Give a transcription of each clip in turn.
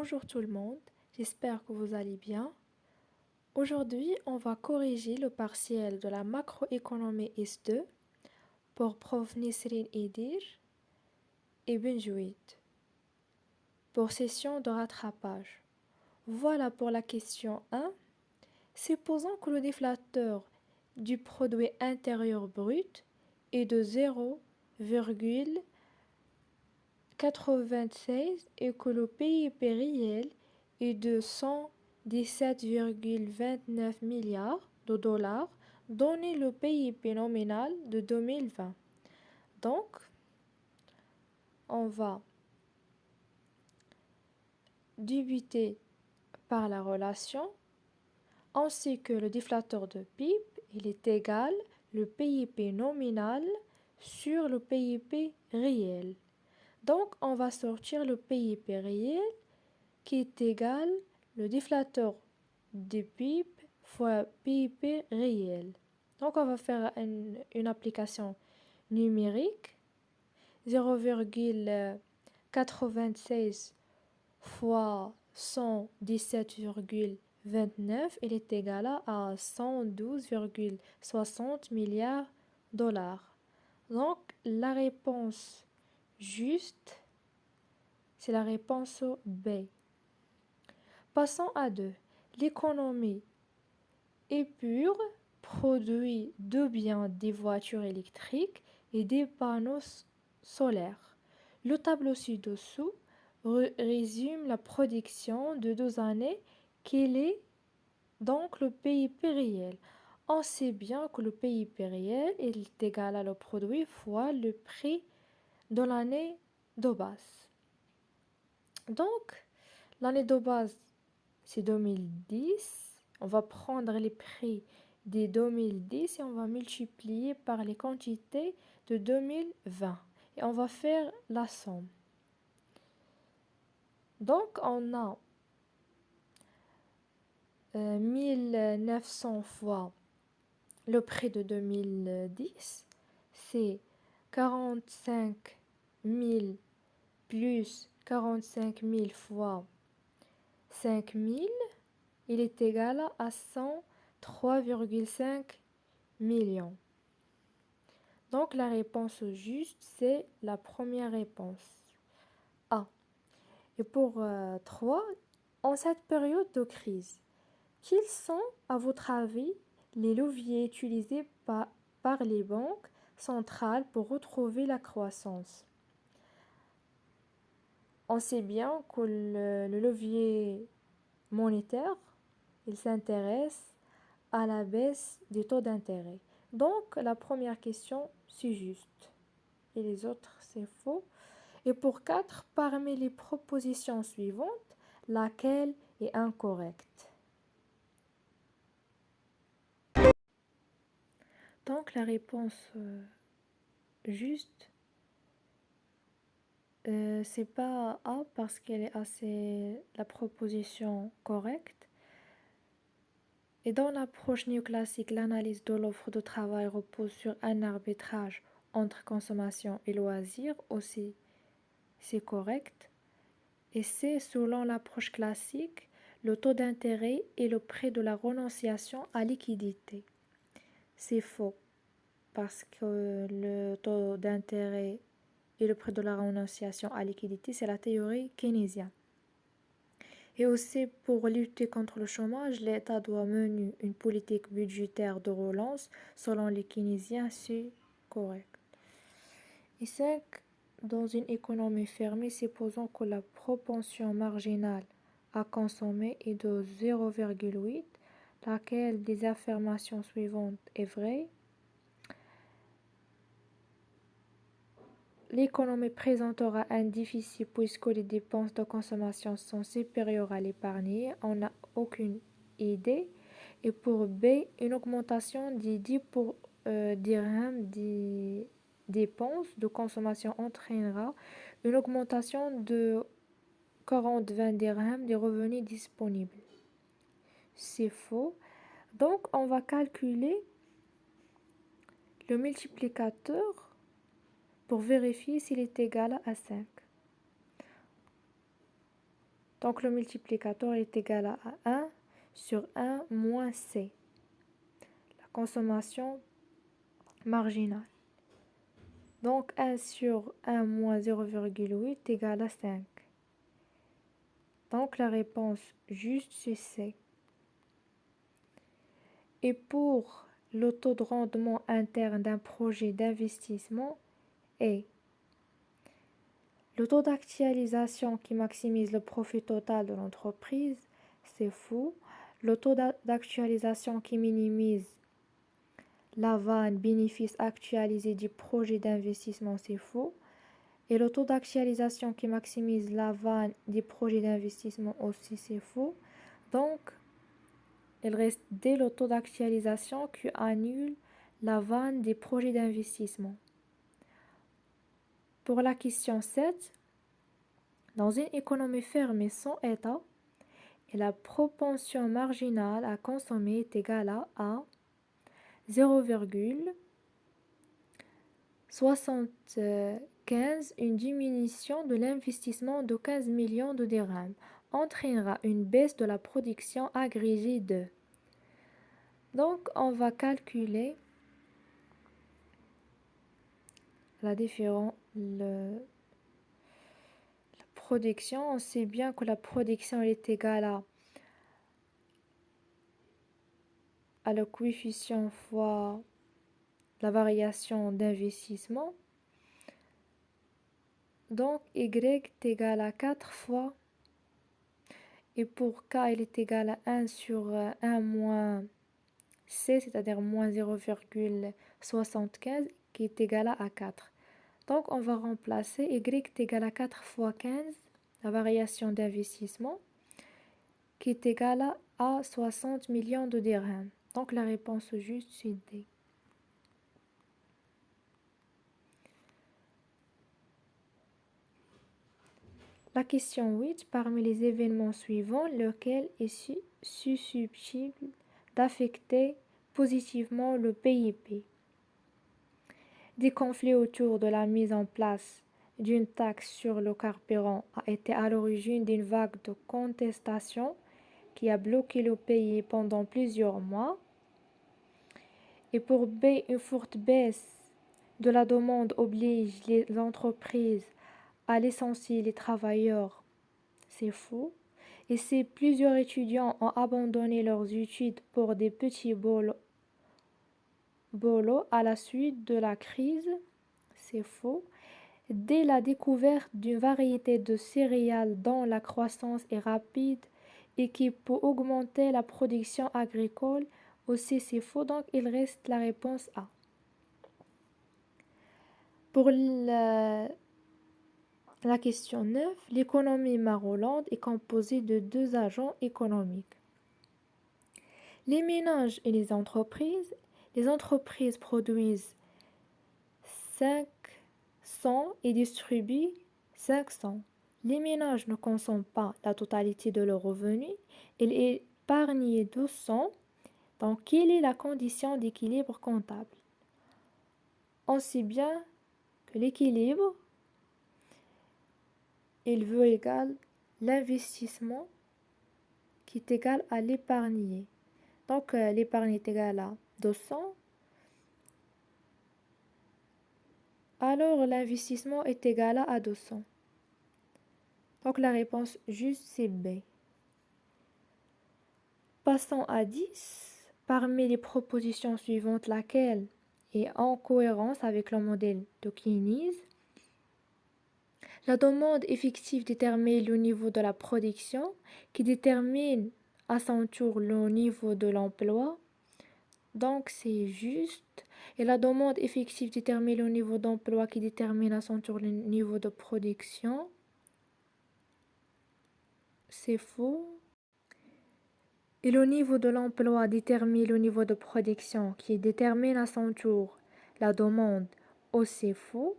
Bonjour tout le monde, j'espère que vous allez bien. Aujourd'hui, on va corriger le partiel de la macroéconomie S2 pour Prof Nisrine Edir et Benjouid pour session de rattrapage. Voilà pour la question 1. Supposons que le déflateur du produit intérieur brut est de 0,96 et que le PIB réel est de 117,29 milliards de dollars, donné le PIB nominal de 2020. Donc, on va diviser par la relation. On sait que le déflateur de PIB, il est égal le PIB nominal sur le PIB réel. Donc, on va sortir le PIB réel qui est égal le déflateur du PIB fois PIB réel. Donc, on va faire une application numérique. 0,96 fois 117,29, il est égal à 112,60 milliards de dollars. Donc, la réponse juste, c'est la réponse B. Passons à 2. L'économie épure produit de biens des voitures électriques et des panneaux solaires. Le tableau ci-dessous résume la production de 2 années. Quel est donc le PIB réel? On sait bien que le PIB réel est égal à le produit fois le prix de l'année de base. Donc, l'année de base, c'est 2010. On va prendre les prix des 2010 et on va multiplier par les quantités de 2020. Et on va faire la somme. Donc, on a 1900 fois le prix de 2010, c'est 45 000 plus 45 000 fois 5 000, il est égal à 103,5 millions. Donc la réponse juste, c'est la première réponse A. Et pour 3, en cette période de crise, quels sont, à votre avis, les leviers utilisés par les banques centrales pour retrouver la croissance? On sait bien que le levier monétaire, il s'intéresse à la baisse des taux d'intérêt. Donc, la première question, c'est juste. Et les autres, c'est faux. Et pour 4, parmi les propositions suivantes, laquelle est incorrecte? Donc, la réponse juste, c'est pas A parce qu'elle est assez la proposition correcte. Et dans l'approche néoclassique, l'analyse de l'offre de travail repose sur un arbitrage entre consommation et loisirs, aussi c'est correct. Et c'est selon l'approche classique, le taux d'intérêt et le prix de la renonciation à liquidité. C'est faux parce que le taux d'intérêt et le prix de la renonciation à liquidité, c'est la théorie keynésienne. Et aussi, pour lutter contre le chômage, l'État doit mener une politique budgétaire de relance selon les keynésiens, c'est correct. Et 5, dans une économie fermée, supposons que la propension marginale à consommer est de 0,8, laquelle des affirmations suivantes est vraie. L'économie présentera un déficit puisque les dépenses de consommation sont supérieures à l'épargne. On n'a aucune idée. Et pour B, une augmentation des 10 dirhams des dépenses de consommation entraînera une augmentation de 40-20 dirhams des revenus disponibles. C'est faux. Donc, on va calculer le multiplicateur pour vérifier s'il est égal à 5. Donc le multiplicateur est égal à 1 sur 1 moins C, la consommation marginale. Donc 1 sur 1 moins 0,8 égale à 5. Donc la réponse juste c'est C. Et pour le taux de rendement interne d'un projet d'investissement est le taux d'actualisation qui maximise le profit total de l'entreprise, c'est fou. Le taux d'actualisation qui minimise la vanne bénéfice actualisé du projet d'investissement, c'est faux. Et le taux d'actualisation qui maximise la vanne des projets d'investissement aussi, c'est faux. Donc, il reste dès le taux d'actualisation qui annule la vanne des projets d'investissement. Pour la question 7, dans une économie fermée sans État, et la propension marginale à consommer est égale à 0,75, une diminution de l'investissement de 15 millions de dirhams entraînera une baisse de la production agrégée de. Donc, on va calculer la production. On sait bien que la production est égale à le coefficient fois la variation d'investissement. Donc, Y est égal à 4 fois. Et pour K, il est égal à 1 sur 1 moins C, c'est-à-dire moins 0,75, qui est égal à 4. Donc, on va remplacer Y est égal à 4 fois 15, la variation d'investissement, qui est égale à 60 millions de dirhams. Donc, la réponse juste, c'est D. La question 8, parmi les événements suivants, lequel est susceptible d'affecter positivement le PIB? Des conflits autour de la mise en place d'une taxe sur le carburant a été à l'origine d'une vague de contestation qui a bloqué le pays pendant plusieurs mois. Et pour B, une forte baisse de la demande oblige les entreprises à licencier les travailleurs. C'est faux. Et si plusieurs étudiants ont abandonné leurs études pour des petits boulots à la suite de la crise, c'est faux. Dès la découverte d'une variété de céréales dont la croissance est rapide et qui peut augmenter la production agricole, aussi c'est faux, donc il reste la réponse A. Pour la question 9, l'économie marolande est composée de deux agents économiques. Les ménages et les entreprises. Les entreprises produisent 500 et distribuent 500. Les ménages ne consomment pas la totalité de leurs revenus, ils épargnent 200. Donc, quelle est la condition d'équilibre comptable? On sait bien que l'équilibre, il veut égal l'investissement qui est égal à l'épargné. Donc, l'épargne est égale à 200. Alors, l'investissement est égal à 200. Donc, la réponse juste, c'est B. Passons à 10. Parmi les propositions suivantes, laquelle est en cohérence avec le modèle de Keynes? La demande effective détermine le niveau de la production, qui détermine à son tour le niveau de l'emploi. Donc, c'est juste. Et la demande effective détermine le niveau d'emploi, qui détermine à son tour le niveau de production. C'est faux. Et le niveau de l'emploi détermine le niveau de production, qui détermine à son tour la demande. Aussi faux.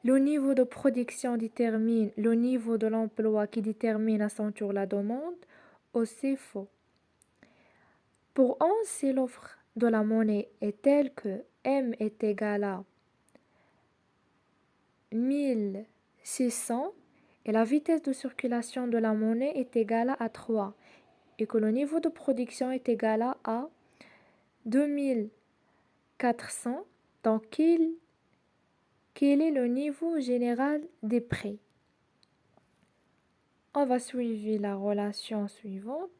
Le niveau de production détermine le niveau de l'emploi, qui détermine à son tour la demande. Aussi faux. Pour 11, si l'offre de la monnaie est telle que M est égal à 1600 et la vitesse de circulation de la monnaie est égale à 3 et que le niveau de production est égal à 2400, donc quel est le niveau général des prix? On va suivre la relation suivante.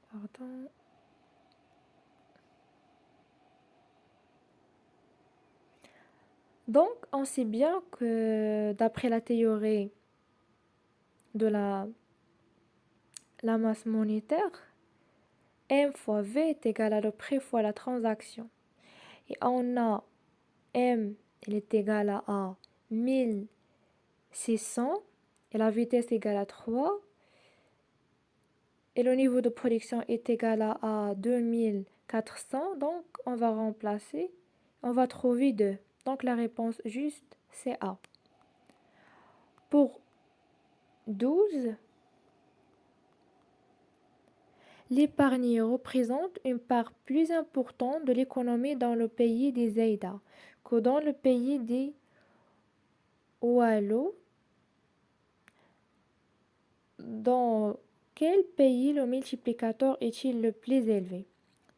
Pardon. Donc, on sait bien que d'après la théorie de la masse monétaire, M fois V est égal à le prix fois la transaction. Et on a M, elle est égale à 1600 et la vitesse est égale à 3 et le niveau de production est égal à 2400. Donc, on va remplacer, on va trouver 2. Donc, la réponse juste, c'est A. Pour 12, l'épargne représente une part plus importante de l'économie dans le pays des Zaïda que dans le pays des Oualo. Dans quel pays le multiplicateur est-il le plus élevé?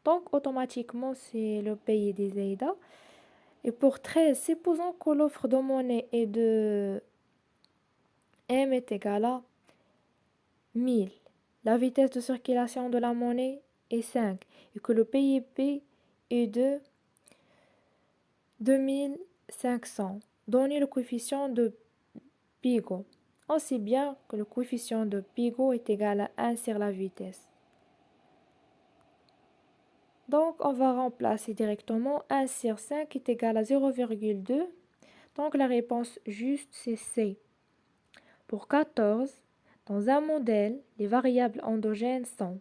Donc, automatiquement, c'est le pays des Zaïda. Et pour 13, supposons que l'offre de monnaie est de M est égale à 1000. La vitesse de circulation de la monnaie est 5 et que le PIB est de 2500. Donnez le coefficient de Pigot. On sait bien que le coefficient de Pigot est égal à 1 sur la vitesse. Donc, on va remplacer directement 1 sur 5 est égal à 0,2. Donc, la réponse juste, c'est C. Pour 14, dans un modèle, les variables endogènes sont.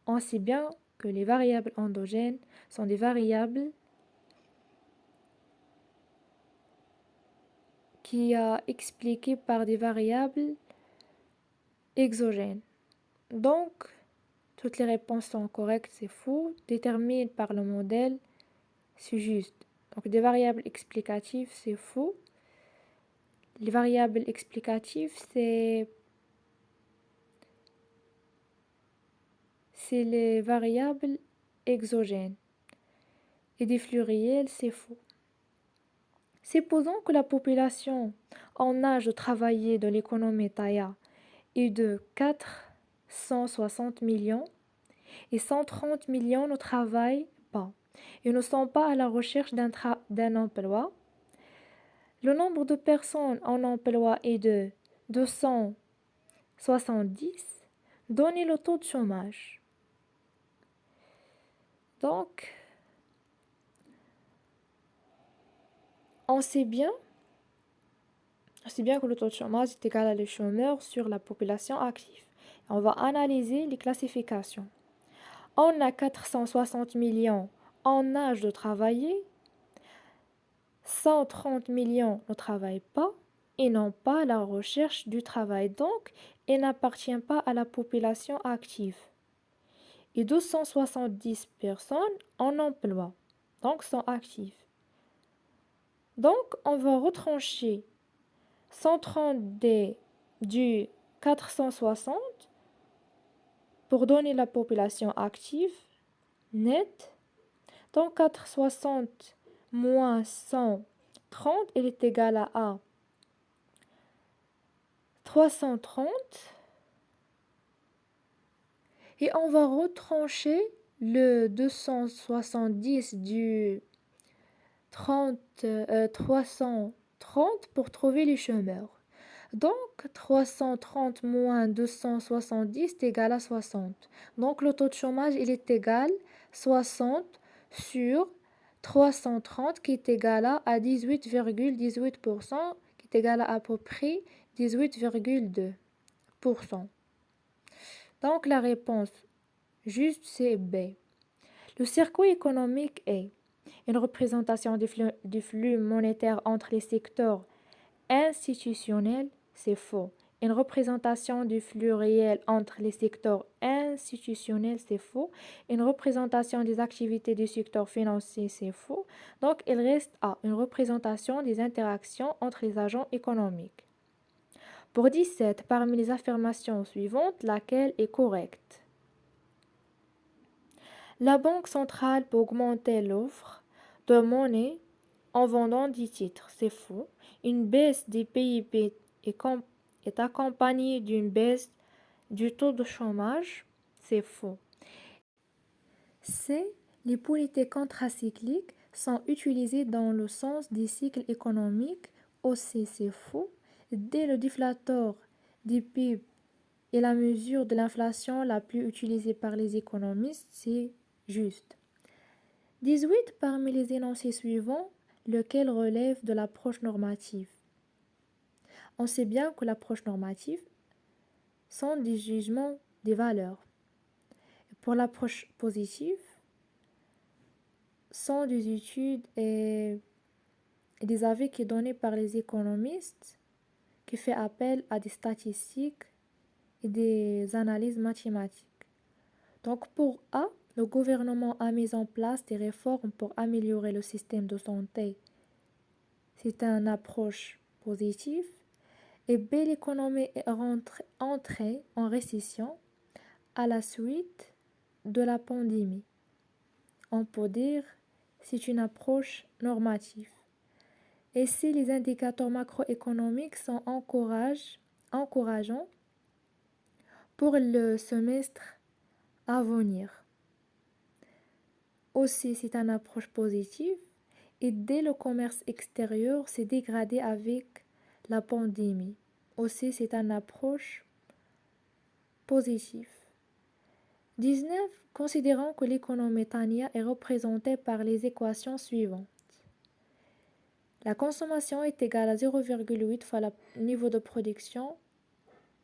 On sait bien que les variables endogènes sont des variables qui sont expliquées par des variables exogènes. Donc, toutes les réponses sont correctes, c'est faux. Déterminé par le modèle, c'est juste. Donc, des variables explicatives, c'est faux. Les variables explicatives, c'est les variables exogènes. Et des flux réels, c'est faux. Supposons que la population en âge de travailler de l'économie Taya est de 460 millions et 130 millions ne travaillent pas et ne sont pas à la recherche d'un emploi. Le nombre de personnes en emploi est de 270. Donnez le taux de chômage. Donc, on sait bien que le taux de chômage est égal à le chômeur sur la population active. On va analyser les classifications. On a 460 millions en âge de travailler, 130 millions ne travaillent pas et n'ont pas la recherche du travail, donc ils n'appartiennent pas à la population active. Et 270 personnes en emploi, donc sont actives. Donc on va retrancher 130 du 460 pour donner la population active nette. Donc 460 moins 130, il est égal à 330. Et on va retrancher le 270 du 330 pour trouver les chômeurs. Donc 330 moins 270 est égal à 60. Donc le taux de chômage il est égal à 60 sur 330 qui est égal à 18,18%, qui est égal à peu près 18,2%. Donc la réponse juste c'est B. Le circuit économique est une représentation du flux monétaire entre les secteurs institutionnels, c'est faux. Une représentation du flux réel entre les secteurs institutionnels, c'est faux. Une représentation des activités du secteur financier, c'est faux. Donc, il reste A, une représentation des interactions entre les agents économiques. Pour 17, parmi les affirmations suivantes, laquelle est correcte? La Banque centrale peut augmenter l'offre de monnaie en vendant des titres, c'est faux. Une baisse des PIB est accompagnée d'une baisse du taux de chômage, c'est faux. C. Les politiques contracycliques sont utilisées dans le sens des cycles économiques, aussi c'est faux. D. Le déflateur des PIB est la mesure de l'inflation la plus utilisée par les économistes, c'est juste. 18. Parmi les énoncés suivants, lequel relève de l'approche normative? On sait bien que l'approche normative sont des jugements des valeurs. Pour l'approche positive, sont des études et des avis qui sont donnés par les économistes qui fait appel à des statistiques et des analyses mathématiques. Donc pour A, le gouvernement a mis en place des réformes pour améliorer le système de santé. C'est une approche positive. Et B, l'économie est entrée en récession à la suite de la pandémie. On peut dire c'est une approche normative. Et si les indicateurs macroéconomiques sont encourageants pour le semestre à venir. Aussi, c'est une approche positive. Et dès le commerce extérieur s'est dégradé avec la pandémie. Aussi, c'est une approche positive. 19. Considérons que l'économie tania est représentée par les équations suivantes. La consommation est égale à 0,8 fois le niveau de production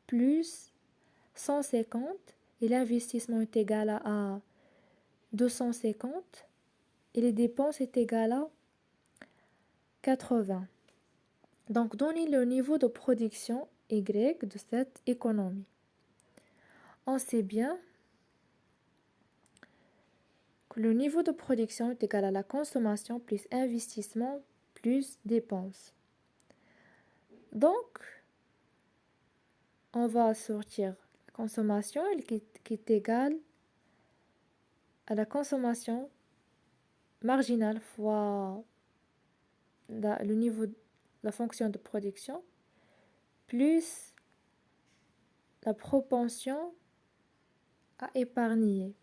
plus 150 et l'investissement est égal à 250 et les dépenses est égal à 80. Donc, donnez le niveau de production Y de cette économie. On sait bien que le niveau de production est égal à la consommation plus investissement plus dépenses. Donc, on va sortir la consommation qui est égale à la consommation marginale fois le niveau de la fonction de production plus la propension à épargner.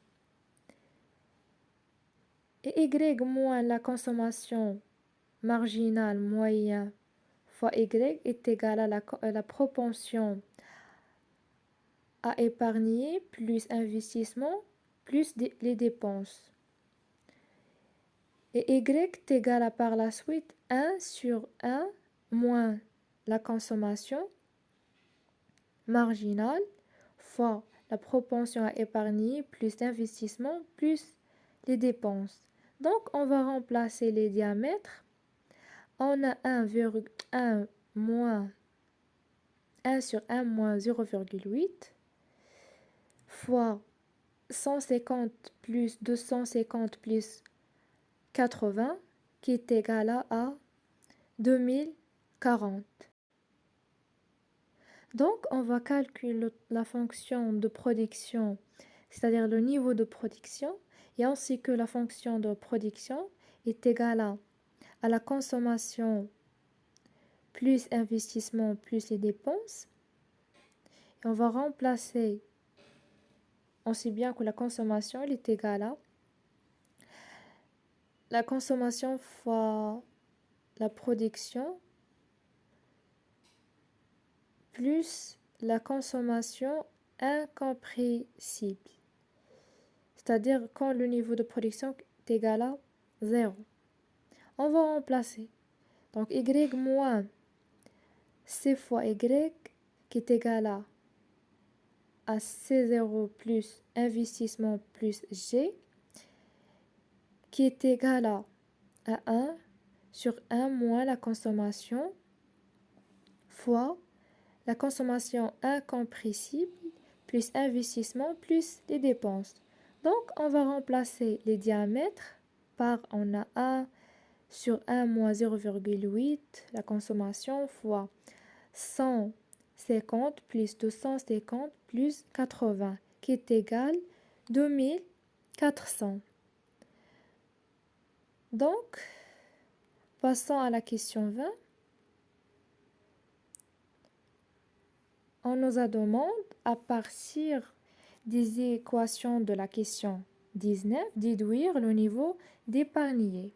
Et Y moins la consommation marginale moyenne fois Y est égal à la propension à épargner plus investissement plus les dépenses. Et Y est égal à par la suite 1 sur 1 moins la consommation marginale fois la propension à épargner plus l'investissement plus les dépenses. Donc, on va remplacer les diamètres. On a 1,1 moins 1 sur 1 moins 0,8 fois 150 plus 250 plus 80 qui est égal à 2040. Donc, on va calculer la fonction de production, c'est-à-dire le niveau de production, et ainsi que la fonction de production est égale à la consommation plus investissement plus les dépenses. Et on va remplacer, on sait bien que la consommation elle est égale à la consommation fois la production plus la consommation incompressible. C'est-à-dire quand le niveau de production est égal à 0. On va remplacer. Donc Y moins C fois Y qui est égal à C0 plus investissement plus G qui est égal à 1 sur 1 moins la consommation fois la consommation incompressible plus investissement plus les dépenses. Donc, on va remplacer les diamètres par, on a 1 sur 1 moins 0,8, la consommation fois 150 plus 250 plus 80, qui est égal 2400. Donc, passons à la question 20. On nous a demandé, à partir des équations de la question 19, déduire le niveau d'épargné.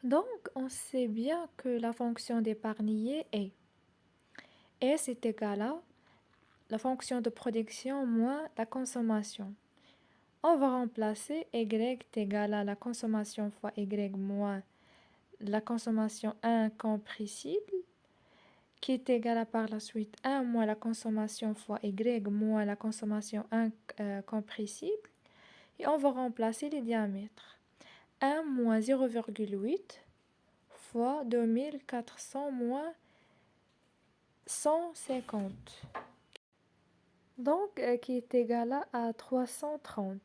Donc, on sait bien que la fonction d'épargné est S est égal à la fonction de production moins la consommation. On va remplacer Y est égal à la consommation fois Y moins la consommation incompressible, qui est égal à par la suite 1 moins la consommation fois Y moins la consommation incompressible. Et on va remplacer les diamètres. 1 moins 0,8 fois 2400 moins 150. Donc, qui est égal à 330.